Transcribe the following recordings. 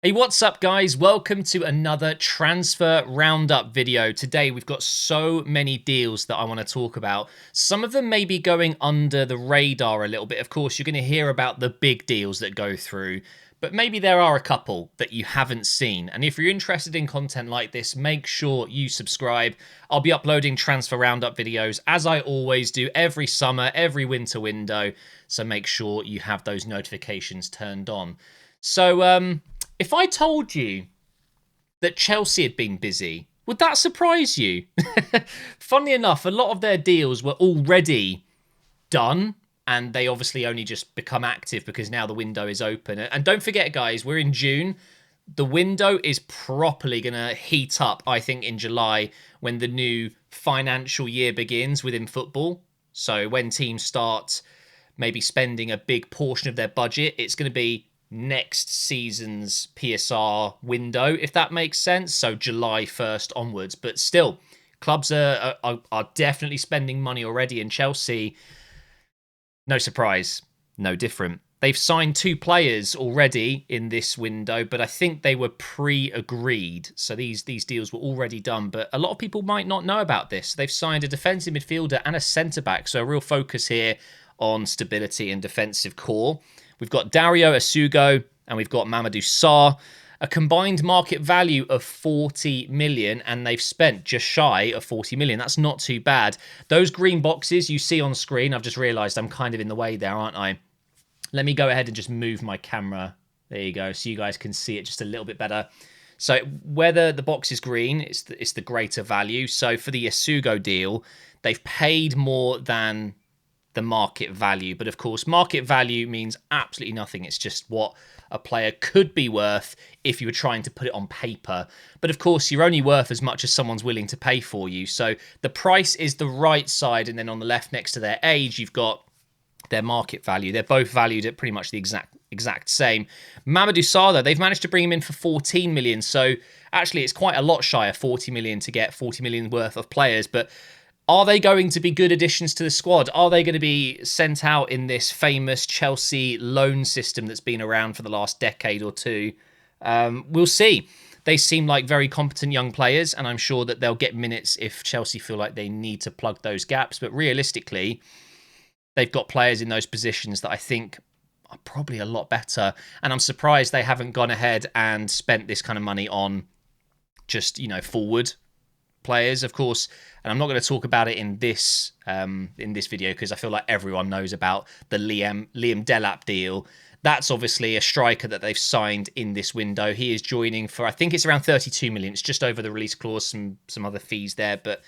Hey, what's up guys? Welcome to another transfer roundup video. Today we've got so many deals that I want to talk about. Some of them may be going under the radar a little bit. Of course, you're going to hear about the big deals that go through, but maybe there are a couple that you haven't seen. And if you're interested in content like this, make sure you subscribe. I'll be uploading transfer roundup videos as I always do every summer, every winter window. So make sure you have those notifications turned on. So, if I told you that Chelsea had been busy, would that surprise you? Funnily enough, a lot of their deals were already done, and they obviously only just become active because now the window is open. And don't forget, guys, we're in June. The window is properly going to heat up, I think, in July when the new financial year begins within football. So when teams start maybe spending a big portion of their budget, it's going to be next season's PSR window, if that makes sense. So July 1st onwards. But still, clubs are definitely spending money already. And Chelsea, no surprise, no different. They've signed 2 players already in this window, but I think they were pre-agreed. So these deals were already done. But a lot of people might not know about this. They've signed a defensive midfielder and a centre-back. So a real focus here on stability and defensive core. We've got Dario Asugo and we've got Mamadou Sarr. A combined market value of 40 million, and they've spent just shy of 40 million. That's not too bad. Those green boxes you see on screen, I've just realised I'm kind of in the way there, aren't I? Let me go ahead and just move my camera. There you go, so you guys can see it just a little bit better. So whether the box is green, it's the greater value. So for the Asugo deal, they've paid more than the market value, but of course market value means absolutely nothing. It's just what a player could be worth if you were trying to put it on paper, but of course you're only worth as much as someone's willing to pay for you. So the price is the right side, and then on the left next to their age you've got their market value. They're both valued at pretty much the exact same. Mamadou Sarr, though, they've managed to bring him in for 14 million, so actually it's quite a lot shy of 40 million to get 40 million worth of players. But are they going to be good additions to the squad? Are they going to be sent out in this famous Chelsea loan system that's been around for the last decade or two? We'll see. They seem like very competent young players, and I'm sure that they'll get minutes if Chelsea feel like they need to plug those gaps. But realistically, they've got players in those positions that I think are probably a lot better. And I'm surprised they haven't gone ahead and spent this kind of money on just, forward players, of course. And I'm not going to talk about it in this video because I feel like everyone knows about the Liam Delap deal. That's obviously a striker that they've signed in this window. He is joining for, I think it's around 32 million. It's just over the release clause, some other fees there. But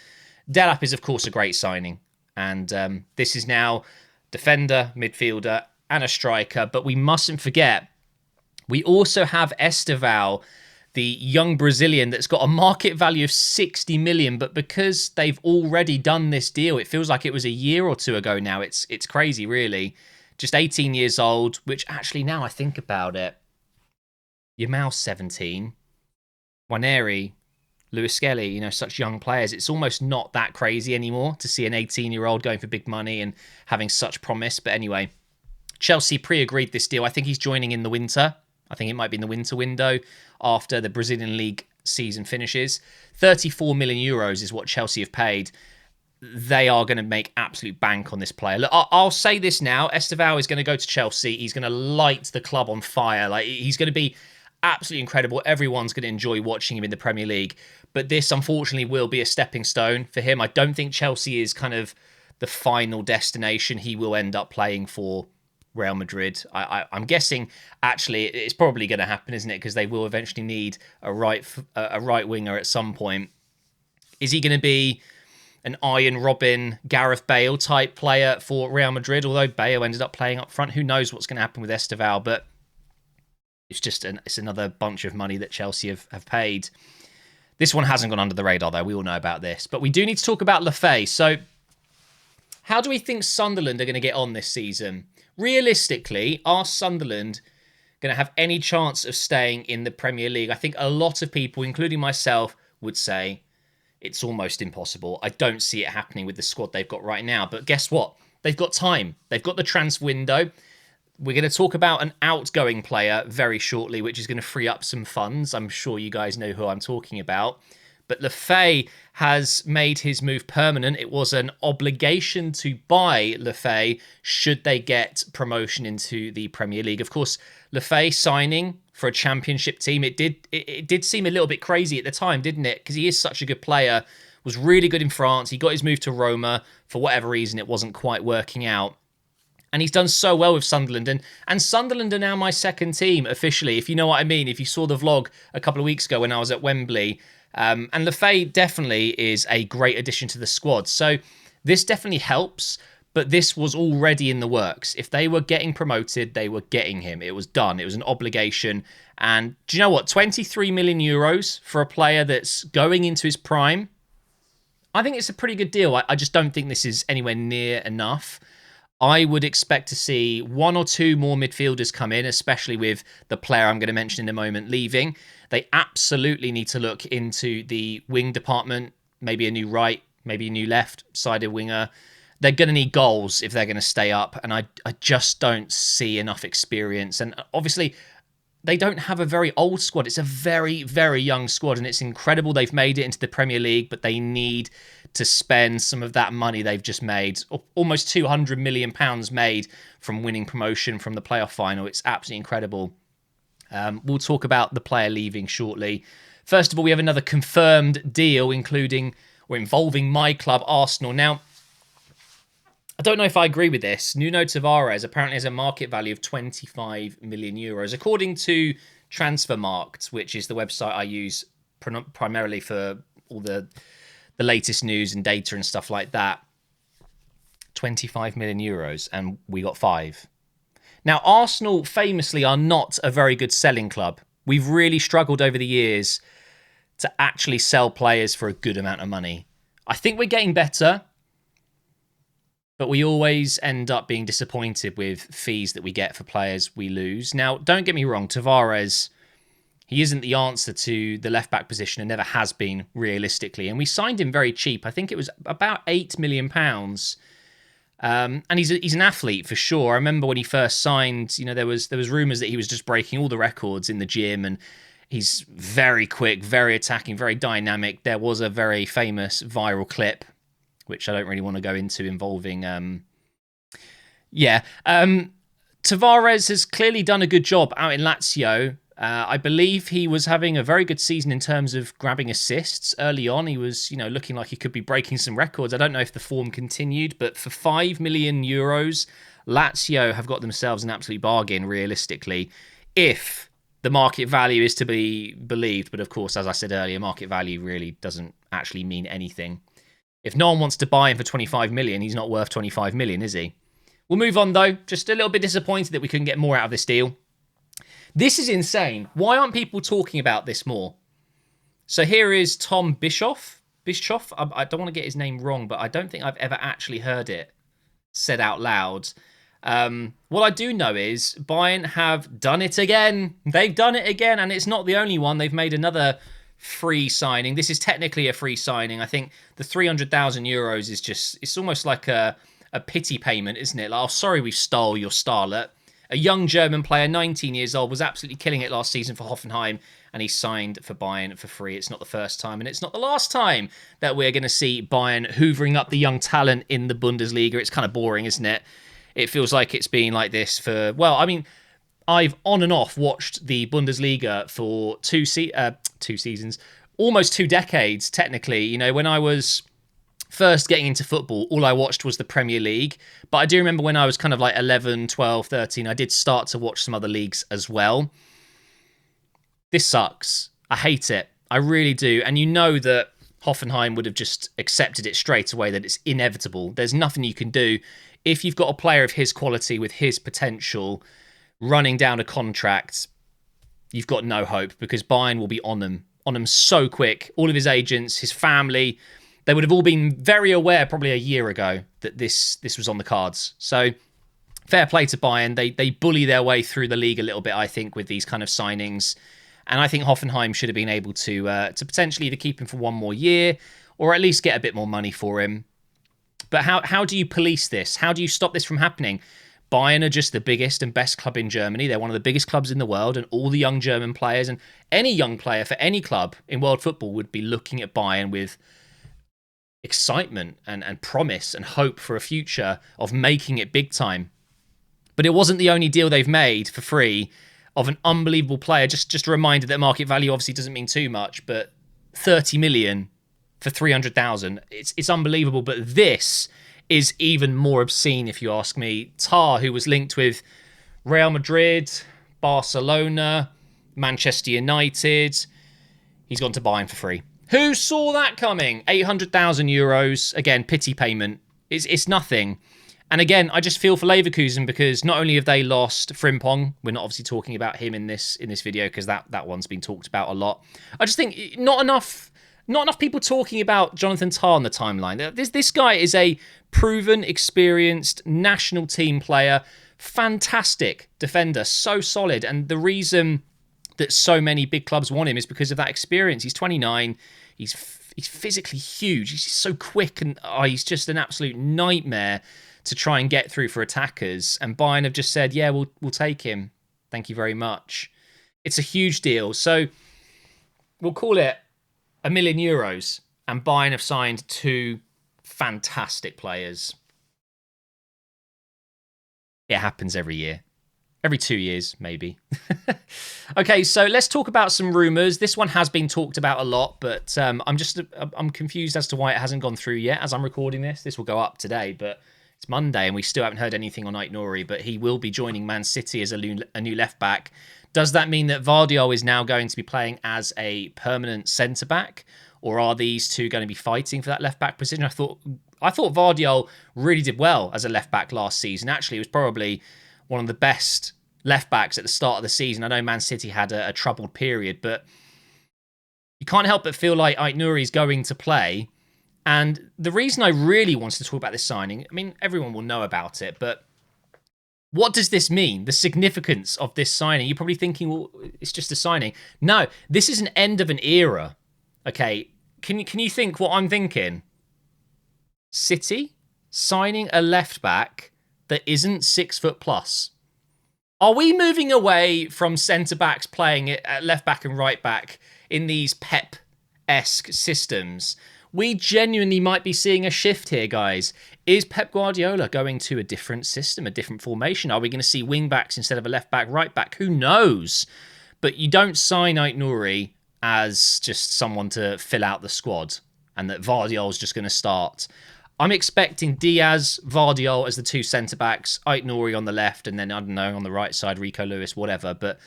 Delap is, of course, a great signing. And this is now defender, midfielder, and a striker. But we mustn't forget, we also have Estval, the young Brazilian that's got a market value of 60 million, but because they've already done this deal, it feels like it was a year or two ago now. It's crazy, really. Just 18 years old, which actually, now I think about it, Yamal's 17, Waneri, Lewis Skelly, such young players. It's almost not that crazy anymore to see an 18-year-old going for big money and having such promise. But anyway, Chelsea pre-agreed this deal. I think he's joining in the winter. I think it might be in the winter window after the Brazilian League season finishes. 34 million euros is what Chelsea have paid. They are going to make absolute bank on this player. Look, I'll say this now. Estval is going to go to Chelsea. He's going to light the club on fire. He's going to be absolutely incredible. Everyone's going to enjoy watching him in the Premier League. But this, unfortunately, will be a stepping stone for him. I don't think Chelsea is kind of the final destination. He will end up playing for Real Madrid. I'm guessing, actually, it's probably going to happen, isn't it? Because they will eventually need a right winger at some point. Is he going to be an Iron Robin, Gareth Bale type player for Real Madrid? Although Bale ended up playing up front. Who knows what's going to happen with Estval? But it's just it's another bunch of money that Chelsea have paid. This one hasn't gone under the radar, though. We all know about this. But we do need to talk about Lefay. So how do we think Sunderland are going to get on this season? Realistically, are Sunderland going to have any chance of staying in the Premier League? I think a lot of people, including myself, would say it's almost impossible. I don't see it happening with the squad they've got right now. But guess what? They've got time. They've got the transfer window. We're going to talk about an outgoing player very shortly, which is going to free up some funds. I'm sure you guys know who I'm talking about. But Le Fay has made his move permanent. It was an obligation to buy Le Fay should they get promotion into the Premier League. Of course, Le Fay signing for a championship team, it did seem a little bit crazy at the time, didn't it? Because he is such a good player, was really good in France. He got his move to Roma. For whatever reason, it wasn't quite working out. And he's done so well with Sunderland. And Sunderland are now my second team, officially, if you know what I mean. If you saw the vlog a couple of weeks ago when I was at Wembley. And Le Fay definitely is a great addition to the squad. So this definitely helps, but this was already in the works. If they were getting promoted, they were getting him. It was done. It was an obligation. And do you know what? 23 million euros for a player that's going into his prime. I think it's a pretty good deal. I just don't think this is anywhere near enough. I would expect to see one or two more midfielders come in, especially with the player I'm going to mention in a moment leaving. They absolutely need to look into the wing department, maybe a new right, maybe a new left-sided winger. They're going to need goals if they're going to stay up, and I just don't see enough experience. And obviously, they don't have a very old squad. It's a very, very young squad, and it's incredible they've made it into the Premier League, but they need to spend some of that money they've just made. Almost £200 million made from winning promotion from the playoff final. It's absolutely incredible. We'll talk about the player leaving shortly. First of all, we have another confirmed deal involving my club, Arsenal. Now, I don't know if I agree with this. Nuno Tvarez apparently has a market value of 25 million euros. According to Transfermarkt, which is the website I use primarily for all the latest news and data and stuff like that. 25 million euros, and we got 5. Now, Arsenal famously are not a very good selling club. We've really struggled over the years to actually sell players for a good amount of money. I think we're getting better, but we always end up being disappointed with fees that we get for players we lose. Now, don't get me wrong, Tvarez, he isn't the answer to the left-back position and never has been realistically. And we signed him very cheap. I think it was about £8 million. And he's an athlete for sure. I remember when he first signed, there was rumours that he was just breaking all the records in the gym, and he's very quick, very attacking, very dynamic. There was a very famous viral clip, which I don't really want to go into, involving Tvarez has clearly done a good job out in Lazio. I believe he was having a very good season in terms of grabbing assists early on. He was, looking like he could be breaking some records. I don't know if the form continued, but for 5 million euros, Lazio have got themselves an absolute bargain, realistically, if the market value is to be believed. But of course, as I said earlier, market value really doesn't actually mean anything. If no one wants to buy him for 25 million, he's not worth 25 million, is he? We'll move on, though. Just a little bit disappointed that we couldn't get more out of this deal. This is insane. Why aren't people talking about this more? So here is Tom Bishoff. I don't want to get his name wrong, but I don't think I've ever actually heard it said out loud. What I do know is Bayern have done it again. They've done it again, and it's not the only one. They've made another free signing. This is technically a free signing. I think the 300,000 euros is just, it's almost like a pity payment, isn't it? Like, oh, sorry, we stole your starlet. A young German player, 19 years old, was absolutely killing it last season for Hoffenheim, and he signed for Bayern for free. It's not the first time, and it's not the last time that we're going to see Bayern hoovering up the young talent in the Bundesliga. It's kind of boring, isn't it? It feels like it's been like this for, I've on and off watched the Bundesliga for two seasons, almost 2 decades, technically. When I was first getting into football, all I watched was the Premier League. But I do remember when I was kind of like 11, 12, 13, I did start to watch some other leagues as well. This sucks. I hate it. I really do. And you know that Hoffenheim would have just accepted it straight away, that it's inevitable. There's nothing you can do. If you've got a player of his quality with his potential running down a contract, you've got no hope, because Bayern will be on them so quick. All of his agents, his family, they would have all been very aware probably a year ago that this was on the cards. So fair play to Bayern. They bully their way through the league a little bit, I think, with these kind of signings. And I think Hoffenheim should have been able to potentially either keep him for one more year or at least get a bit more money for him. But how do you police this? How do you stop this from happening? Bayern are just the biggest and best club in Germany. They're one of the biggest clubs in the world, and all the young German players and any young player for any club in world football would be looking at Bayern with excitement and promise and hope for a future of making it big time. But it wasn't the only deal they've made for free of an unbelievable player. Just a reminder that market value obviously doesn't mean too much, but 30 million for 300,000. It's unbelievable, but this is even more obscene if you ask me. Tar, who was linked with Real Madrid, Barcelona, Manchester United, he's gone to Bayern for free. Who saw that coming? 800,000 euros. Again, pity payment. It's nothing. And again, I just feel for Leverkusen because not only have they lost Frimpong, we're not obviously talking about him in this video because that one's been talked about a lot. I just think not enough people talking about Jonathan Tah on the timeline. This guy is a proven, experienced national team player, fantastic defender, so solid. And the reason that so many big clubs want him is because of that experience. He's 29. He's physically huge. He's so quick, and he's just an absolute nightmare to try and get through for attackers. And Bayern have just said, yeah, we'll take him. Thank you very much. It's a huge deal. So we'll call it €1 million. And Bayern have signed 2 fantastic players. It happens every year. Every 2 years, maybe. Okay, so let's talk about some rumours. This one has been talked about a lot, but I'm confused as to why it hasn't gone through yet. As I'm recording this, this will go up today, but it's Monday and we still haven't heard anything on Nori, but he will be joining Man City as a new left-back. Does that mean that Vardiol is now going to be playing as a permanent centre-back, or are these two going to be fighting for that left-back position? I thought Vardiol really did well as a left-back last season. Actually, he was probably one of the best left-backs at the start of the season. I know Man City had a troubled period, but you can't help but feel like Nori is going to play. And the reason I really wanted to talk about this signing, I mean, everyone will know about it, but what does this mean? The significance of this signing? You're probably thinking, well, it's just a signing. No, this is an end of an era. Okay, can you think what I'm thinking? City signing a left-back that isn't 6 foot plus. Are we moving away from centre-backs playing it at left-back and right-back in these Pep-esque systems? We genuinely might be seeing a shift here, guys. Is Pep Guardiola going to a different system, a different formation? Are we going to see wing-backs instead of a left-back, right-back? Who knows? But you don't sign Nori as just someone to fill out the squad and that Vardiol's just going to start. I'm expecting Diaz, Vardiol as the 2 centre-backs, Nori on the left, and then, I don't know, on the right side, Rico Lewis, whatever. But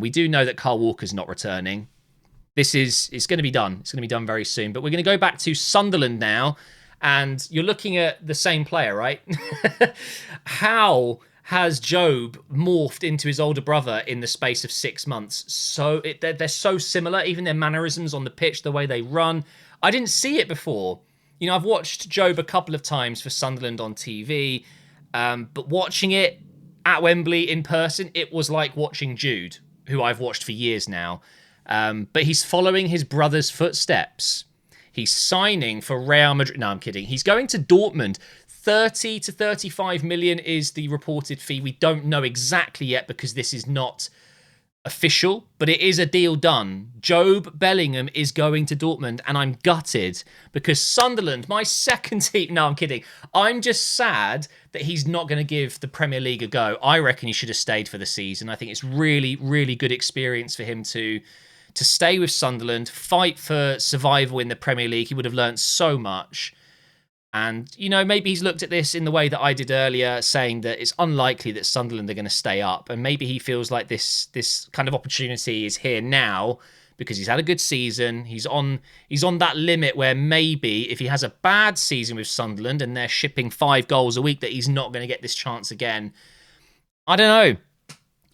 we do know that Carl Walker's not returning. It's going to be done. It's going to be done very soon. But we're going to go back to Sunderland now, and you're looking at the same player, right? How has Jobe morphed into his older brother in the space of 6 months? They're so similar, even their mannerisms on the pitch, the way they run. I didn't see it before. You know, I've watched Jobe a couple of times for Sunderland on TV, but watching it at Wembley in person, it was like watching Jude, who I've watched for years now. But he's following his brother's footsteps. He's signing for Real Madrid. No, I'm kidding. He's going to Dortmund. 30 to 35 million is the reported fee. We don't know exactly yet because this is not official, but it is a deal done. Jobe Bellingham is going to Dortmund, and I'm gutted because Sunderland, my second team... No, I'm kidding. I'm just sad that he's not going to give the Premier League a go. I reckon he should have stayed for the season. I think it's really, really good experience for him to stay with Sunderland, fight for survival in the Premier League. He would have learned so much. And, you know, maybe he's looked at this in the way that I did earlier, saying that it's unlikely that Sunderland are going to stay up. And maybe he feels like this kind of opportunity is here now because he's had a good season. He's on that limit where maybe if he has a bad season with Sunderland and they're shipping 5 goals a week, that he's not going to get this chance again. I don't know.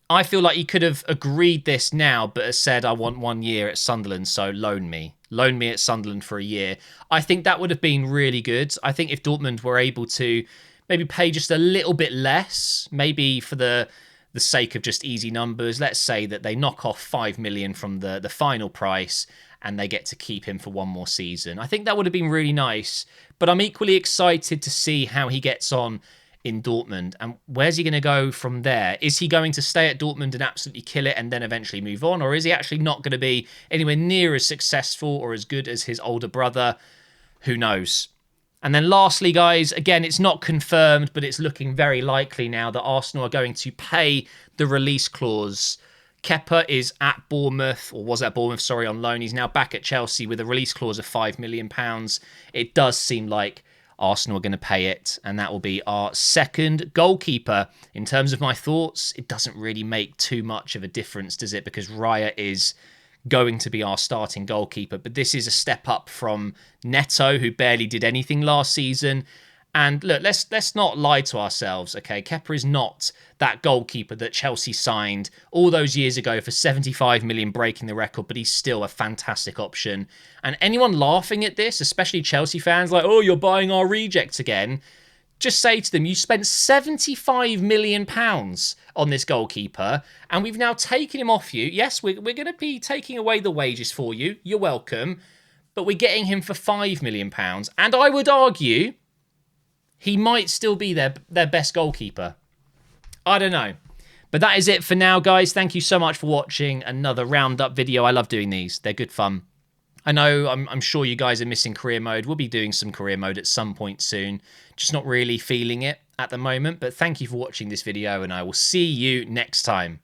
I feel like he could have agreed this now, but has said, I want 1 year at Sunderland, so loan me. Loan me at Sunderland for a year. I think that would have been really good. I think if Dortmund were able to maybe pay just a little bit less, maybe for the sake of just easy numbers, let's say that they knock off 5 million from the final price and they get to keep him for 1 more season. I think that would have been really nice, but I'm equally excited to see how he gets on in Dortmund. And where's he going to go from there? Is he going to stay at Dortmund and absolutely kill it and then eventually move on? Or is he actually not going to be anywhere near as successful or as good as his older brother? Who knows? And then lastly, guys, again, it's not confirmed, but it's looking very likely now that Arsenal are going to pay the release clause. Kepa is at Bournemouth, or was at Bournemouth, sorry, on loan. He's now back at Chelsea with a release clause of £5 million. It does seem like Arsenal are going to pay it, and that will be our second goalkeeper. In terms of my thoughts, it doesn't really make too much of a difference, does it? Because Raya is going to be our starting goalkeeper, but this is a step up from Neto, who barely did anything last season. And look, let's not lie to ourselves, okay? Kepa is not that goalkeeper that Chelsea signed all those years ago for 75 million, breaking the record, but he's still a fantastic option. And anyone laughing at this, especially Chelsea fans, like, oh, you're buying our rejects again, just say to them, you spent £75 million on this goalkeeper, and we've now taken him off you. Yes, we're going to be taking away the wages for you. You're welcome. But we're getting him for £5 million. And I would argue he might still be their best goalkeeper. I don't know. But that is it for now, guys. Thank you so much for watching another roundup video. I love doing these. They're good fun. I know I'm sure you guys are missing career mode. We'll be doing some career mode at some point soon. Just not really feeling it at the moment. But thank you for watching this video, and I will see you next time.